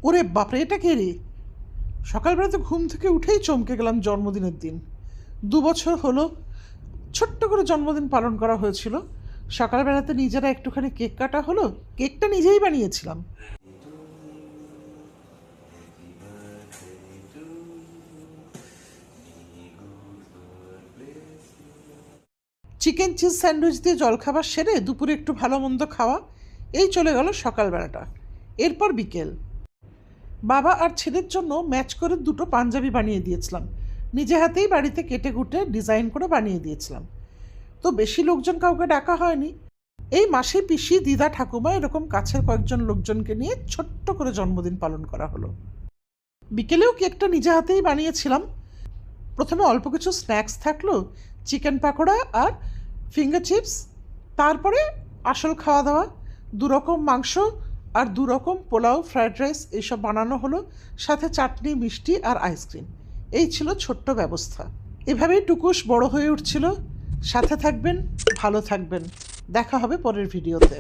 ওরে বাপরে, এটা কে রে? সকালবেলা তো ঘুম থেকে উঠেই চমকে গেলাম। জন্মদিনের দিন, 2 বছর হলো ছোট্ট করে জন্মদিন পালন করা হয়েছিল। সকালবেলাতে নিজেরা একটুখানি কেক কাটা হলো, কেকটা নিজেই বানিয়েছিলাম। চিকেন চিজ স্যান্ডউইচ দিয়ে জলখাবার সেরে দুপুরে একটু ভালো মন্দ খাওয়া, এই চলে গেল সকালবেলাটা। এরপর বিকেল, বাবা আর ছেলের জন্য ম্যাচ করে 2টো পাঞ্জাবি বানিয়ে দিয়েছিলাম। নিজে হাতেই বাড়িতে কেটে কুটে ডিজাইন করে বানিয়ে দিয়েছিলাম। তো বেশি লোকজন কাউকে ডাকা হয়নি। এই মাসে পিসি, দিদা, ঠাকুমা এরকম কাছের কয়েকজন লোকজনকে নিয়ে ছোট্ট করে জন্মদিন পালন করা হলো। বিকেলেও কেকটা নিজে হাতেই বানিয়েছিলাম। প্রথমে অল্প কিছু স্ন্যাক্স থাকলো, চিকেন পাকোড়া আর ফিঙ্গার চিপস। তারপরে আসল খাওয়া দাওয়া, 2 রকম মাংস আর 2 রকম পোলাও, ফ্রায়েড রাইস এইসব বানানো হলো, সাথে চাটনি, মিষ্টি আর আইসক্রিম। এই ছিল ছোট্ট ব্যবস্থা। এভাবেই টুকুস বড় হয়ে উঠছিল। সাথে থাকবেন, ভালো থাকবেন। দেখা হবে পরের ভিডিওতে।